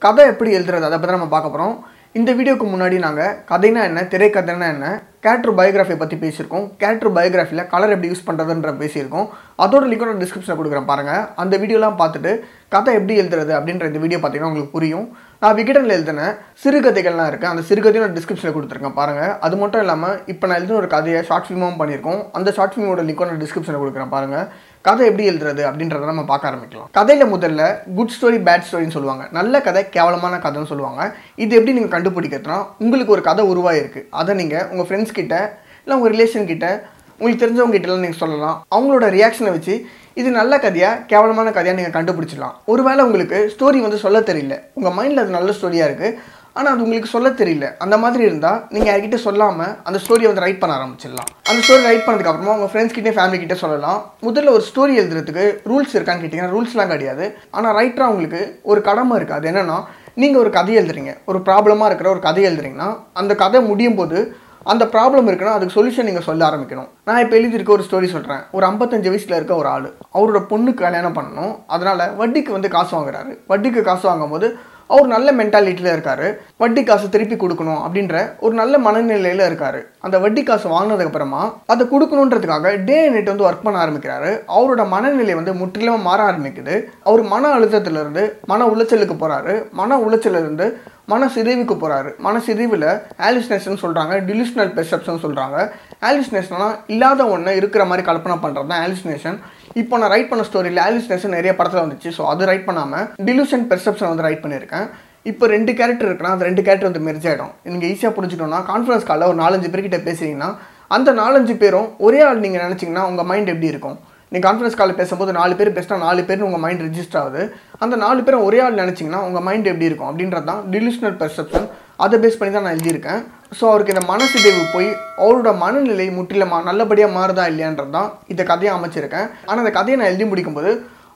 கதை எப்படி எழுதுறது அதை பற்றி நம்ம பார்க்க போகிறோம். இந்த வீடியோக்கு முன்னாடி நாங்கள் கதைனா என்ன, திரைக்கதைனா என்ன, கேரக்டர் பயோகிராஃபி பற்றி பேசியிருக்கோம். கேரக்டர் பயோகிராஃபியில் கலர் எப்படி யூஸ் பண்ணுறதுன்ற பேசியிருக்கோம். அதோட லிங்க் நான் டிஸ்கிரிப்ஷனில் கொடுக்குறேன் பாருங்கள். அந்த வீடியோலாம் பார்த்துட்டு கதை எப்படி எழுதுறது அப்படின்ற இந்த வீடியோ பார்த்தீங்கன்னா உங்களுக்கு புரியும். நான் விகடனில் எழுதின சிறுகதைகள்லாம் இருக்குது, அந்த சிறுகதையும் நான் டிஸ்கிரிப்ஷனில் கொடுத்துருக்கேன் பாருங்கள். அது மட்டும் இல்லாமல் இப்போ நான் எழுதின ஒரு கதையை ஷார்ட் ஃபிலிமும் பண்ணியிருக்கோம். அந்த ஷார்ட் ஃபிலிமோட லிங்க்கும் நான் டிஸ்கிரிப்ஷனில் கொடுக்குறேன் பாருங்கள். கதை எப்படி எழுதுறது அப்படின்றத நம்ம பார்க்க ஆரம்பிக்கலாம். கதையில் முதல்ல குட் ஸ்டோரி பேட் ஸ்டோரின்னு சொல்லுவாங்க. நல்ல கதை கேவலமான கதைன்னு சொல்லுவாங்க. இது எப்படி நீங்கள் கண்டுபிடிக்கிறதுனா, உங்களுக்கு ஒரு கதை உருவாயிருக்கு, அதை நீங்கள் உங்கள் ஃப்ரெண்ட்ஸ் கிட்ட இல்லை உங்கள் ரிலேஷன் கிட்ட உங்களுக்கு தெரிஞ்சவங்க கிட்டலாம் நீங்கள் சொல்லலாம். அவங்களோட ரியாக்ஷனை வச்சு இது நல்ல கதையா கேவலமான கதையாக நீங்கள் கண்டுபிடிச்சிடலாம். ஒருவேளை உங்களுக்கு ஸ்டோரி சொல்ல தெரியல, உங்கள் மைண்டில் அது நல்ல ஸ்டோரியாக இருக்குது, ஆனால் அது உங்களுக்கு சொல்ல தெரியல, அந்த மாதிரி இருந்தால் நீங்கள் யார்கிட்ட சொல்லாமல் அந்த ஸ்டோரியை ரைட் பண்ண ஆரம்பிச்சிடலாம். அந்த ஸ்டோரி ரைட் பண்ணதுக்கப்புறமா உங்கள் ஃப்ரெண்ட்ஸ் கிட்டே ஃபேமிலி கிட்டே சொல்லலாம். முதல்ல ஒரு ஸ்டோரி எழுதுறதுக்கு ரூல்ஸ் இருக்கான்னு கேட்டிங்கன்னா ரூல்ஸ்லாம் கிடையாது. ஆனால் ரைட்டராக உங்களுக்கு ஒரு கடமை இருக்குது. அது என்னென்னா, நீங்கள் ஒரு கதை எழுதுறீங்க, ஒரு ப்ராப்ளமாக இருக்கிற ஒரு கதை எழுதுறீங்கன்னா அந்த கதை முடியும் போது அந்த ப்ராப்ளம் இருக்குன்னா அதுக்கு சொல்யூஷன் நீங்கள் சொல்ல ஆரம்பிக்கணும். நான் இப்போ எழுதியிருக்க ஒரு ஸ்டோரி சொல்கிறேன். ஒரு 55 வயசில் இருக்க ஒரு ஆள், அவரோட பொண்ணுக்கு கல்யாணம் பண்ணணும், அதனால் வட்டிக்கு காசு வாங்குறாரு. வட்டிக்கு காசு வாங்கும்போது அவர் நல்ல மென்டாலிட்டியில் இருக்கார். வட்டி காசு திருப்பி கொடுக்கணும் அப்படின்ற ஒரு நல்ல மனநிலையில் இருக்கார். அந்த வட்டி காசு வாங்கினதுக்கப்புறமா அதை கொடுக்கணுன்றதுக்காக டே நைட் ஒர்க் பண்ண ஆரம்பிக்கிறாரு. அவரோட மனநிலை முற்றிலும் மாற ஆரம்பிக்குது. அவர் மன அழுத்தத்திலிருந்து மன உளைச்சலுக்கு போகிறாரு. மன உளைச்சலிருந்து மன சிதைவுக்கு போகிறாரு. மன சிதைவில் ஹாலுசினேஷன் சொல்கிறாங்க, டிலூஷனல் பெர்செப்ஷன் சொல்கிறாங்க. ஹாலுசினேஷன்னா இல்லாத ஒன்று இருக்கிற மாதிரி கல்பனை பண்ணுறது தான் ஹாலுசினேஷன். இப்போ நான் ரைட் பண்ண ஸ்டோரியில் ஹாலுசினேஷன் நிறைய படத்தில் வந்துச்சு. ஸோ அது ரைட் பண்ணாமல் டிலூஷன் பெர்செப்ஷன் ரைட் பண்ணியிருக்கேன். இப்போ 2 கேரக்டர் இருக்குன்னா அந்த 2 கேரக்டர் மெர்ஜ் ஆகிடும். நீங்கள் ஈஸியாக புரிஞ்சுக்கணும்னா, கான்ஃபரன்ஸ் காலில் ஒரு 4-5 பேர்கிட்ட பேசுகிறீங்கன்னா அந்த 4-5 பேரும் ஒரே ஆள் நீங்கள் நினச்சிங்கன்னா உங்கள் மைண்ட் எப்படி இருக்கும்? நீங்கள் கான்ஃபரன்ஸ் காலில் பேசும்போது 4 பேர் பேசினா 4 பேர்னு உங்கள் மைண்ட் ரெஜிஸ்டர் ஆகுது. அந்த 4 பேரும் ஒரே ஆள் நினச்சிங்கன்னா உங்கள் மைண்ட் எப்படி இருக்கும் அப்படின்றது தான் டிலூஷனல் பெர்செப்ஷன். அதை பேஸ் பண்ணி தான் நான் எழுதியிருக்கேன். ஸோ அவருக்கு இந்த மனசிதைவு போய் அவரோட மனநிலை முற்றிலும் நல்லபடியாக மாறுதா இல்லையான்றது தான் இந்த கதையை அமைச்சிருக்கேன். ஆனால் அந்த கதையை நான் எழுதி முடிக்கும்போது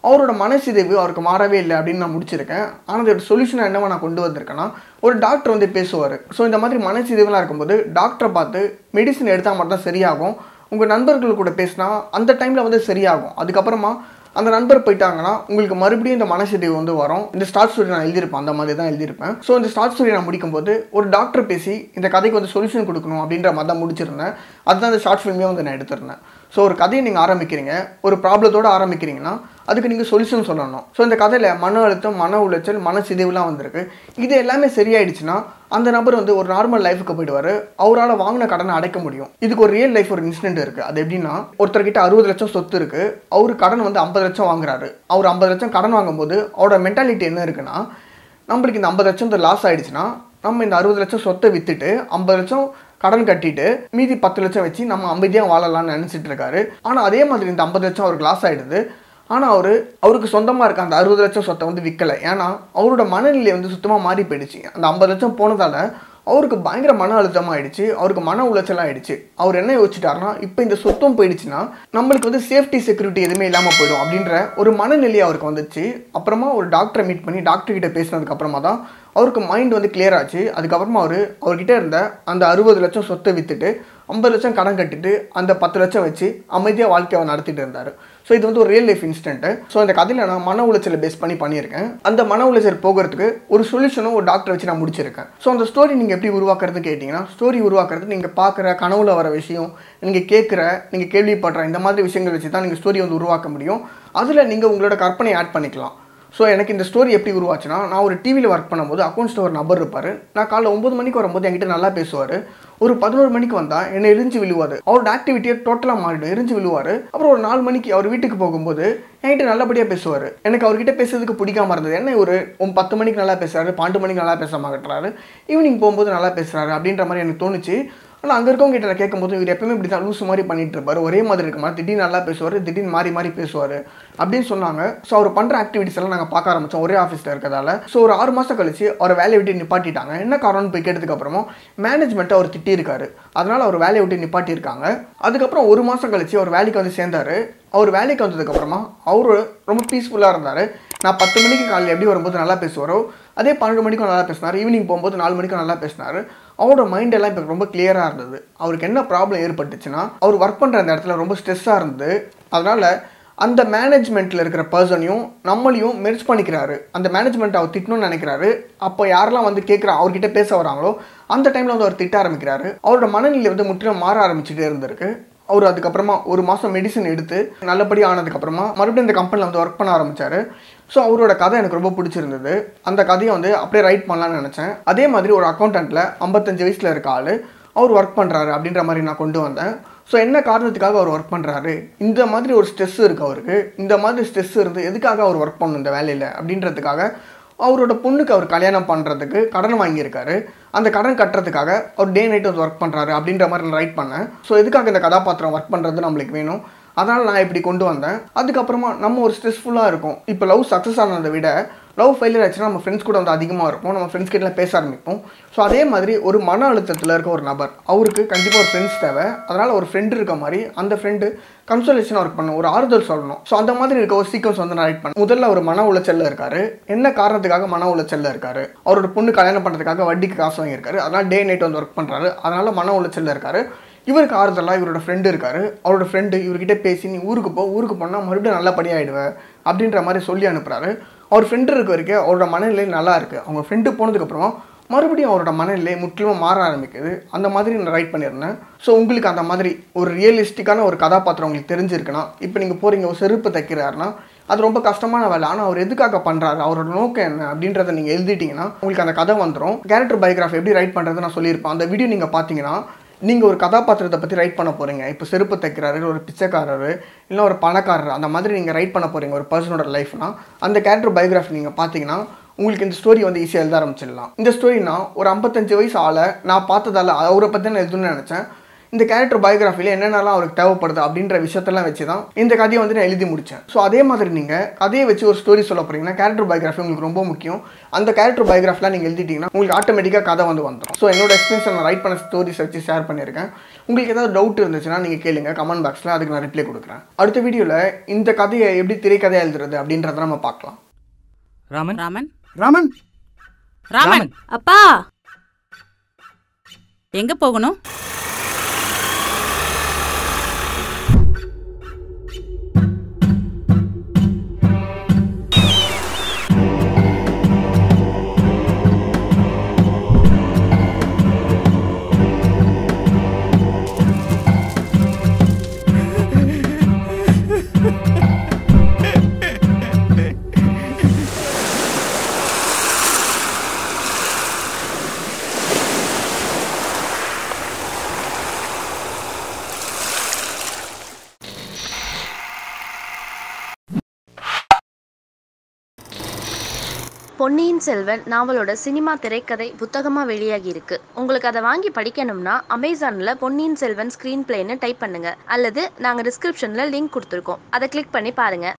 அவரோட மனசிதைவு அவருக்கு மாறவே இல்லை அப்படின்னு நான் முடிச்சிருக்கேன். ஆனால் அதோட சொல்யூஷனை என்னவா நான் கொண்டு வந்திருக்கேன்னா, ஒரு டாக்டர் பேசுவார். ஸோ இந்த மாதிரி மனசிதைவுலாம் இருக்கும்போது டாக்டரை பார்த்து மெடிசன் எடுத்தால் மட்டும் தான் சரியாகும். உங்கள் நண்பர்கள் கூட பேசினா அந்த டைமில் சரியாகும். அதுக்கப்புறமா அந்த நண்பர் போயிட்டாங்கன்னா உங்களுக்கு மறுபடியும் இந்த மனசிதைவு வரும். இந்த ஸ்டார்ட் ஸ்டோரி நான் எழுதியிருப்பேன், அந்த மாதிரி தான் எழுதியிருப்பேன். ஸோ இந்த ஸ்டார்ட் ஸ்டோரி நான் முடிக்கும்போது ஒரு டாக்டர் பேசி இந்த கதைக்கு சொல்யூஷன் கொடுக்கணும் அப்படின்ற மாதிரி தான் முடிச்சிருந்தேன். அதுதான் இந்த ஷார்ட் ஃபிலிமே நான் எடுத்திருந்தேன். ஸோ ஒரு கதையை நீங்கள் ஆரம்பிக்கிறீங்க, ஒரு ப்ராப்ளத்தோடு ஆரம்பிக்கிறீங்கன்னா அதுக்கு நீங்கள் சொல்யூஷன் சொல்லணும். ஸோ இந்த கதையில் மன அழுத்தம், மன உளைச்சல், மன சிதைவுலாம் வந்திருக்கு. இது எல்லாமே சரியாயிடுச்சுன்னா அந்த நபர் ஒரு நார்மல் லைஃபுக்கு போயிடுவார். அவரால் வாங்கின கடனை அடைக்க முடியும். இதுக்கு ஒரு ரியல் லைஃப் ஒரு இன்சிடென்ட் இருக்குது. அது எப்படின்னா, ஒருத்தர்கிட்ட 60 லட்சம் சொத்து இருக்குது. அவர் கடன் 50 லட்சம் வாங்குறாரு. அவர் 50 லட்சம் கடன் வாங்கும்போது அவரோட மென்டாலிட்டி என்ன இருக்குன்னா, நம்மளுக்கு இந்த 50 லட்சம் லாஸ் ஆகிடுச்சுன்னா நம்ம இந்த 60 லட்சம் சொத்தை விற்றுட்டு 50 லட்சம் கடன் கட்டிட்டு மீதி 10 லட்சம் வச்சு நம்ம அமைதியாக வாழலாம்னு நினச்சிட்டு இருக்காரு. ஆனால் அதே மாதிரி இந்த 50 லட்சம் அவருக்கு லாஸ் ஆகிடுது. ஆனால் அவருக்கு சொந்தமாக இருக்க அந்த 60 லட்சம் சொத்தை விற்கலை. ஏன்னா அவரோட மனநிலை சுத்தமாக மாறி போயிடுச்சு. அந்த 50 லட்சம் போனதால் அவருக்கு பயங்கர மன அழுத்தமாக ஆயிடுச்சு. அவருக்கு மன உளைச்சலாக ஆயிடுச்சு. அவர் என்ன யோசிச்சுட்டாருன்னா, இப்போ இந்த சொத்தும் போயிடுச்சுன்னா நம்மளுக்கு சேஃப்டி செக்யூரிட்டி எதுவுமே இல்லாமல் போயிடும் அப்படின்ற ஒரு மனநிலை அவருக்கு வந்துச்சு. அப்புறமா ஒரு டாக்டரை மீட் பண்ணி டாக்டர்கிட்ட பேசினதுக்கப்புறமா தான் அவருக்கு மைண்ட் கிளியர் ஆச்சு. அதுக்கப்புறமா அவர்கிட்ட இருந்த அந்த 60 லட்சம் சொத்தை விற்றுட்டு 50 லட்சம் கடன் கட்டிட்டு அந்த 10 லட்சம் வச்சு அமைதியாக வாழ்க்கையை நடத்திட்டு இருந்தார். ஸோ இது ஒரு ரியல் லைஃப் இன்சிடென்ட்டு. ஸோ இந்த கதையில் நான் மன உளைச்சலை பேஸ் பண்ணியிருக்கேன். அந்த மன உளைச்சல் போகிறதுக்கு ஒரு சொல்யூஷனும் ஒரு டாக்டர் வச்சு நான் முடிச்சிருக்கேன். ஸோ அந்த ஸ்டோரி நீங்கள் எப்படி உருவாக்குறது கேட்டிங்கன்னா, ஸ்டோரி உருவாக்குறது நீங்கள் பார்க்குற கனவுல வர விஷயம், நீங்கள் கேட்குற, நீங்கள் கேள்விப்படுற இந்த மாதிரி விஷயங்கள் வச்சு தான் நீங்கள் ஸ்டோரி உருவாக்க முடியும். அதில் நீங்கள் உங்களோட கற்பனை ஆட் பண்ணிக்கலாம். ஸோ எனக்கு இந்த ஸ்டோரி எப்படி உருவாச்சுன்னா, நான் ஒரு டிவியில் ஒர்க் பண்ணும்போது அக்கௌண்ட்ஸில் ஒரு நபர் இருப்பார். நான் காலைல 9 மணிக்கு வரும்போது என்கிட்ட நல்லா பேசுவார். ஒரு 11 மணிக்கு வந்தால் என்னை எரிஞ்சு விழுவார். அவரோட ஆக்டிவிட்டியை டோட்டலாக மாறிடும், எரிஞ்சு விழுவார். அப்புறம் ஒரு 4 மணிக்கு அவர் வீட்டுக்கு போகும்போது என்கிட்ட நல்லபடியாக பேசுவார். எனக்கு அவர்கிட்ட பேசுறதுக்கு பிடிக்காம இருந்தது. என்ன ஒரு 10 மணிக்கு நல்லா பேசுகிறாரு, 12 மணிக்கு நல்லா பேச மாட்டேறாரு, ஈவினிங் போகும்போது நல்லா பேசுகிறாரு அப்படின்ற மாதிரி எனக்கு தோணுச்சு. ஆனால் அங்கே இருக்கவங்க கிட்ட கேட்கும்போது இவர் எப்பவுமே இப்படி தான் லூஸ் மாதிரி பண்ணிட்டு இருப்பார், ஒரே மாதிரி இருக்க மாதிரி, திடீர்னு நல்லா பேசுவார், திடீர்னு மாறி பேசுவார் அப்படின்னு சொன்னாங்க. ஸோ அவர் பண்ணுற ஆக்டிவிட்டிஸ் எல்லாம் நாங்கள் பார்க்க ஆரம்பித்தோம் ஒரே ஆஃபீஸில் இருக்கிறதால. ஸோ ஒரு 6 மாதம் கழிச்சு அவர் வேலையை விட்டு நிப்பாட்டிட்டாங்க. என்ன காரணம்னு போய் கேட்டதுக்கப்புறமா மேனேஜ்மெண்ட்டை அவர் திட்டியிருக்காரு. அதனால் அவர் வேலையை விட்டு நிப்பாட்டியிருக்காங்க. அதுக்கப்புறம் 1 மாதம் கழிச்சு அவர் வேலைக்கு சேர்ந்தார். அவர் வேலைக்கு வந்ததுக்கப்புறமா அவர் ரொம்ப பீஸ்ஃபுல்லாக இருந்தார். நான் 10 மணிக்கு காலையில் எப்படி வரும்போது நல்லா பேசுவாரோ அதே 12 மணிக்கும் நல்லா பேசினார். ஈவினிங் போகும்போது 4 மணிக்கும் நல்லா பேசினார். அவரோட மைண்டெல்லாம் இப்போ ரொம்ப கிளியராக இருந்தது. அவருக்கு என்ன ப்ராப்ளம் ஏற்பட்டுச்சுன்னா, அவர் ஒர்க் பண்ணுற அந்த இடத்துல ரொம்ப ஸ்ட்ரெஸ்ஸாக இருந்தது. அதனால் அந்த மேனேஜ்மெண்ட்டில் இருக்கிற பர்சனையும் நம்மளையும் மெர்ஜ் பண்ணிக்கிறாரு. அந்த மேனேஜ்மெண்ட் அவர் திட்டணும்னு நினைக்கிறாரு. அப்போ யாரெல்லாம் வந்து அவர்கிட்ட பேச வராங்களோ அந்த டைமில் வந்து அவர் திட்ட ஆரம்பிக்கிறாரு. அவரோட மனநிலை வந்து முற்றிலும் மாற ஆரம்பிச்சுட்டே இருந்திருக்கு. அவர் அதுக்கப்புறமா 1 மாதம் மெடிசன் எடுத்து நல்லபடி ஆனதுக்கப்புறமா மறுபடியும் இந்த கம்பெனியில் வந்து ஒர்க் பண்ண ஆரம்பித்தார். ஸோ அவரோட கதை எனக்கு ரொம்ப பிடிச்சிருந்தது. அந்த கதையை வந்து அப்படியே ரைட் பண்ணலான்னு நினச்சேன். அதே மாதிரி ஒரு அக்கௌண்டண்ட்டில் 55 வயசில் இருக்க ஆள் அவர் ஒர்க் பண்ணுறாரு அப்படின்ற மாதிரி நான் கொண்டு வந்தேன். ஸோ என்ன காரணத்துக்காக அவர் ஒர்க் பண்ணுறாரு, இந்த மாதிரி ஒரு ஸ்ட்ரெஸ் இருக்குது அவருக்கு, இந்த மாதிரி ஸ்ட்ரெஸ் இருந்து எதுக்காக அவர் ஒர்க் பண்ணணும் இந்த வேலையில் அப்படின்றதுக்காக அவரோட பொண்ணுக்கு அவர் கல்யாணம் பண்ணுறதுக்கு கடன் வாங்கியிருக்காரு. அந்த கடன் கட்டுறதுக்காக அவர் டே நைட் வந்து ஒர்க் பண்ணுறாரு அப்படின்ற மாதிரி நான் ரைட் பண்ணேன். ஸோ எதுக்காக இந்த கதாபாத்திரம் ஒர்க் பண்ணுறது நம்மளுக்கு வேணும், அதனால் நான் இப்படி கொண்டு வந்தேன். அதுக்கப்புறமா நம்ம ஒரு ஸ்ட்ரெஸ்ஃபுல்லாக இருக்கும். இப்போ லவ் சக்ஸஸ் ஆனதை விட லவ் ஃபெயிலியர் ஆச்சுன்னா நம்ம ஃப்ரெண்ட்ஸ் கூட வந்து அதிகமாக இருப்போம், நம்ம ஃப்ரெண்ட்ஸ் கிட்டலாம் பேச ஆரம்பிப்போம். ஸோ அதே மாதிரி ஒரு மன அழுத்தத்தில் இருக்க ஒரு நபர், அவருக்கு கண்டிப்பாக ஒரு ஃப்ரெண்ட்ஸ் தேவை. அதனால் ஒரு ஃப்ரெண்டு இருக்க மாதிரி அந்த ஃப்ரெண்டு கன்சோலேஷனாக ஒர்க் பண்ணணும், ஒரு ஆறுதல் சொல்லணும். ஸோ அந்த மாதிரி இருக்க ஒரு சீக்வன்ஸ் வந்து நான் ரைட் பண்ணேன். முதல்ல ஒரு மன உளைச்சலில் இருக்காரு. என்ன காரணத்துக்காக மன உளைச்சலில் இருக்காரு, அவரோட பொண்ணு கல்யாணம் பண்ணுறதுக்காக வட்டிக்கு காசு வாங்கியிருக்காரு, அதனால் டே நைட் வந்து ஒர்க் பண்ணுறாரு, அதனால் மன உளைச்சலில் இருக்காரு. இவருக்கு ஆறுதலாக இவரோட ஃப்ரெண்டு இருக்காரு. அவரோட ஃப்ரெண்டு இவர்கிட்ட பேசி நீ ஊருக்கு போனால் மறுபடியும் நல்லபடியாகிடுவேன் அப்படின்ற மாதிரி சொல்லி அனுப்புகிறாரு. அவர் ஃப்ரெண்டு இருக்க வரைக்கும் அவரோட மனநிலை நல்லா இருக்குது. அவங்க ஃப்ரெண்டு போனதுக்கப்புறமா மறுபடியும் அவரோட மனநிலை முற்றிலும் மாற ஆரம்பிக்குது. அந்த மாதிரி நான் ரைட் பண்ணியிருந்தேன். ஸோ உங்களுக்கு அந்த மாதிரி ஒரு ரியலிஸ்டிக்கான ஒரு கதாபாத்திரம் உங்களுக்கு தெரிஞ்சிருக்குன்னா, இப்போ நீங்கள் போகிறீங்க ஒரு செருப்பு தைக்கிறாருன்னா அது ரொம்ப கஷ்டமான வேலை, ஆனால் அவர் எதுக்காக பண்ணுறாரு, அவரோட நோக்கம் என்ன அப்படின்றத நீங்கள் எழுதிட்டிங்கன்னா உங்களுக்கு அந்த கதை வந்துடும். கேரக்டர் பயோகிராஃபி எப்படி ரைட் பண்ணுறது நான் சொல்லியிருப்பேன். அந்த வீடியோ நீங்கள் பார்த்தீங்கன்னா நீங்கள் ஒரு கதாபாத்திரத்தை பற்றி ரைட் பண்ண போகிறீங்க. இப்போ செருப்பு தைக்கிறாரு, ஒரு பிச்சைக்காரர், இல்லை ஒரு பணக்காரர், அந்த மாதிரி நீங்கள் ரைட் பண்ண போகிறீங்க ஒரு பர்சனோட லைஃப்னா அந்த கேரக்டர் பயோகிராஃபி நீங்கள் பார்த்தீங்கன்னா உங்களுக்கு இந்த ஸ்டோரி வந்து ஈஸியாக எழுத ஆரம்பிச்சிடலாம். இந்த ஸ்டோரினா ஒரு 55 வயசு ஆளை நான் பார்த்ததால அவரை பற்றி நான் எழுதணும்னு நினச்சேன். இந்த கேரக்டர் பயோகிராஃபியில் என்னென்னலாம் அவருக்கு தேவைப்படுது அப்படின்ற விஷயத்தெல்லாம் வச்சு தான் இந்த கதையை வந்து நான் எழுதி முடித்தேன். ஸோ அதே மாதிரி நீங்கள் கதையை வச்சு ஒரு ஸ்டோரி சொல்ல போகிறீங்கன்னா கேரக்டர் பயோகிராஃபி உங்களுக்கு ரொம்ப முக்கியம். அந்த கேரக்டர் பயோகிராஃபிலாம் நீங்கள் எழுதிட்டிங்கன்னா உங்களுக்கு ஆட்டோமேட்டிக்காக கதை வந்து வந்துடும். ஸோ என்னோட எக்ஸ்பீரியன்ஸ் நான் ரைட் பண்ண ஸ்டோரிஸ் வச்சு ஷேர் பண்ணியிருக்கேன். உங்களுக்கு ஏதாவது டவுட் இருந்துச்சுன்னா நீங்கள் கேளுங்க கமெண்ட் பாக்ஸில், அதுக்கு நான் ரிப்ளை கொடுக்குறேன். அடுத்த வீடியோவில் இந்த கதையை எப்படி திரைக்கதையாக எழுதுறது அப்படின்றத நம்ம பார்க்கலாம். ராமன் ராமன் ராமன் ராமன் அப்பா எங்க போகணும்? பொன்னியின் செல்வன் நாவலோட சினிமா திரைக்கதை புத்தகமாக வெளியாகி இருக்கு. உங்களுக்கு அதை வாங்கி படிக்கணும்னா அமேசானில் பொன்னியின் செல்வன் ஸ்க்ரீன் பிளேன்னு டைப் பண்ணுங்க, அல்லது நாங்கள் டிஸ்கிரிப்ஷனில் லிங்க் கொடுத்துருக்கோம், அதை கிளிக் பண்ணி பாருங்க.